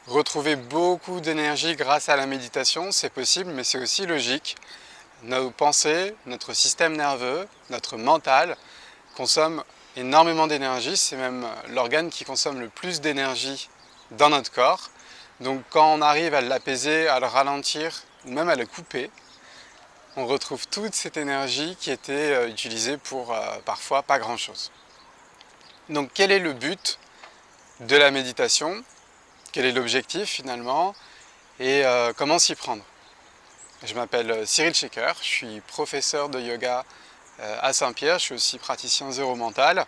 Retrouver beaucoup d'énergie grâce à la méditation, c'est possible, mais c'est aussi logique. Nos pensées, notre système nerveux, notre mental consomment énormément d'énergie. C'est même l'organe qui consomme le plus d'énergie dans notre corps. Donc quand on arrive à l'apaiser, à le ralentir, ou même à le couper, on retrouve toute cette énergie qui était utilisée pour parfois pas grand-chose. Donc quel est le but de la méditation? Quel est l'objectif finalement? Et comment s'y prendre? Je m'appelle Cyril Shekhar, je suis professeur de yoga à Saint-Pierre, je suis aussi praticien zéro mental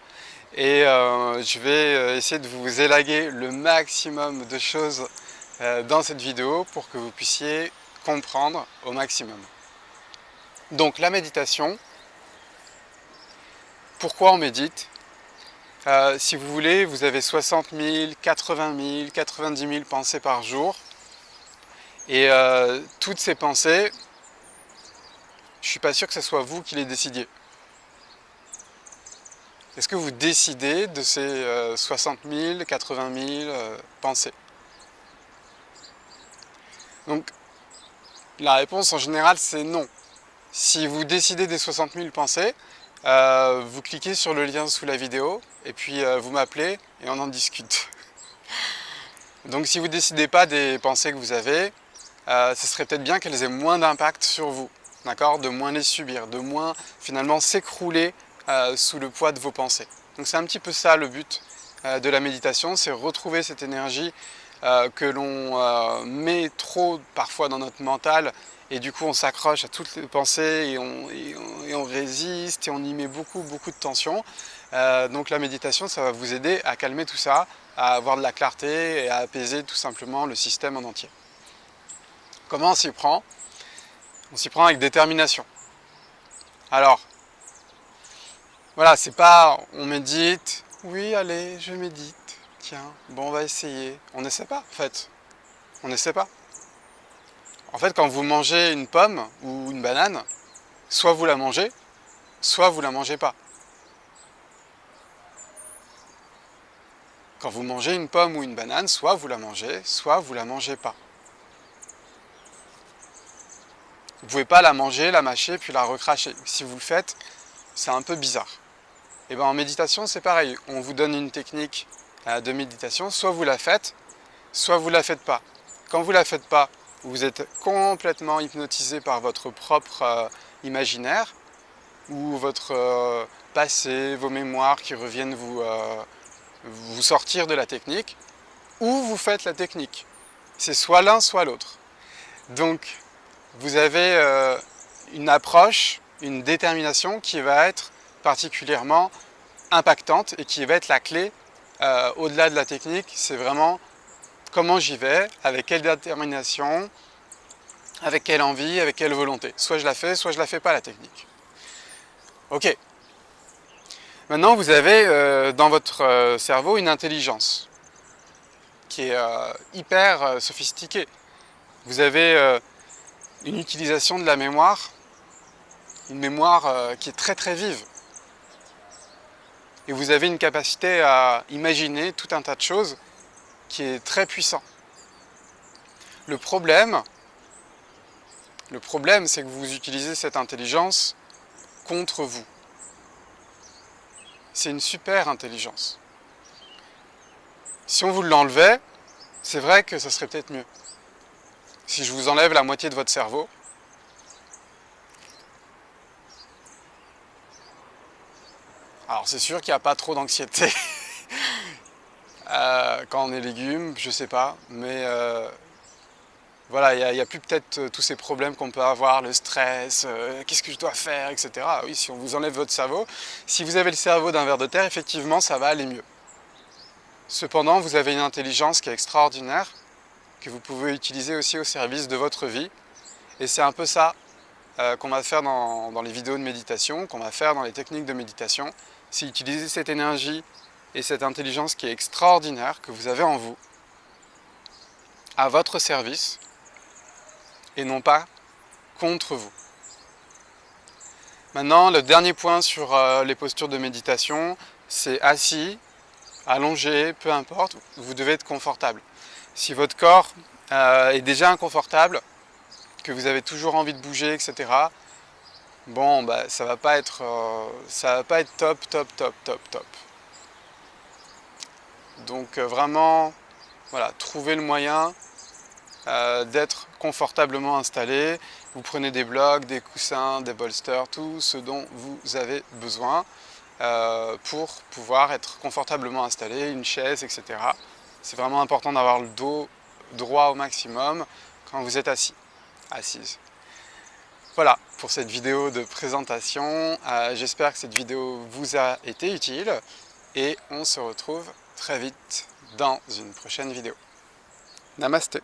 et je vais essayer de vous élaguer le maximum de choses dans cette vidéo pour que vous puissiez comprendre au maximum. Donc la méditation, pourquoi on médite? Si vous voulez, vous avez 60 000, 80 000, 90 000 pensées par jour. Et toutes ces pensées, je ne suis pas sûr que ce soit vous qui les décidiez. Est-ce que vous décidez de ces 60 000, 80 000 pensées? Donc la réponse en général c'est non. Si vous décidez des 60 000 pensées, vous cliquez sur le lien sous la vidéo et puis vous m'appelez et on en discute. Donc si vous ne décidez pas des pensées que vous avez, ce serait peut-être bien qu'elles aient moins d'impact sur vous, d'accord, de moins les subir, de moins finalement s'écrouler sous le poids de vos pensées. Donc c'est un petit peu ça le but de la méditation, c'est retrouver cette énergie que l'on met trop parfois dans notre mental et du coup on s'accroche à toutes les pensées et on résiste et on y met beaucoup de tension. Donc la méditation, ça va vous aider à calmer tout ça, à avoir de la clarté et à apaiser tout simplement le système en entier. Comment on s'y prend? On s'y prend avec détermination. Alors, voilà, c'est pas on médite, oui allez, je médite, tiens, bon on va essayer. On n'essaie pas en fait, on n'essaie pas. En fait, quand vous mangez une pomme ou une banane, soit vous la mangez, soit vous la mangez pas. Quand vous mangez une pomme ou une banane, soit vous la mangez pas. Vous ne pouvez pas la manger, la mâcher, puis la recracher. Si vous le faites, c'est un peu bizarre. Et bien en méditation, c'est pareil. On vous donne une technique de méditation, soit vous la faites, soit vous la faites pas. Quand vous la faites pas, vous êtes complètement hypnotisé par votre propre imaginaire ou votre passé, vos mémoires qui reviennent vous sortir de la technique, ou vous faites la technique. C'est soit l'un, soit l'autre. Donc, vous avez une approche, une détermination qui va être particulièrement impactante et qui va être la clé au-delà de la technique. C'est vraiment comment j'y vais, avec quelle détermination, avec quelle envie, avec quelle volonté. Soit je la fais, soit je la fais pas la technique. Ok. Maintenant, vous avez dans votre cerveau une intelligence qui est hyper sophistiquée. Vous avez une utilisation de la mémoire, une mémoire qui est très vive. Et vous avez une capacité à imaginer tout un tas de choses qui est très puissant. Le problème, c'est que vous utilisez cette intelligence contre vous. C'est une super intelligence. Si on vous l'enlevait, c'est vrai que ça serait peut-être mieux. Si je vous enlève la moitié de votre cerveau, alors c'est sûr qu'il n'y a pas trop d'anxiété quand on est légumes, je sais pas, mais voilà, il n'y a plus peut-être tous ces problèmes qu'on peut avoir, le stress, qu'est-ce que je dois faire, etc. Oui, si on vous enlève votre cerveau, si vous avez le cerveau d'un ver de terre, effectivement, ça va aller mieux. Cependant, vous avez une intelligence qui est extraordinaire, que vous pouvez utiliser aussi au service de votre vie. Et c'est un peu ça qu'on va faire dans les vidéos de méditation, qu'on va faire dans les techniques de méditation. C'est utiliser cette énergie et cette intelligence qui est extraordinaire, que vous avez en vous, à votre service, et non pas contre vous. Maintenant, le dernier point sur les postures de méditation, c'est assis, allongé, peu importe, vous devez être confortable. Si votre corps est déjà inconfortable, que vous avez toujours envie de bouger, etc., bon, bah, ça va pas être top, top, top, top, top. Donc vraiment, voilà, trouvez le moyen d'être confortablement installé. Vous prenez des blocs, des coussins, des bolsters, tout ce dont vous avez besoin pour pouvoir être confortablement installé, une chaise, etc. C'est vraiment important d'avoir le dos droit au maximum quand vous êtes assis, assise. Voilà pour cette vidéo de présentation. J'espère que cette vidéo vous a été utile et on se retrouve très vite dans une prochaine vidéo. Namasté.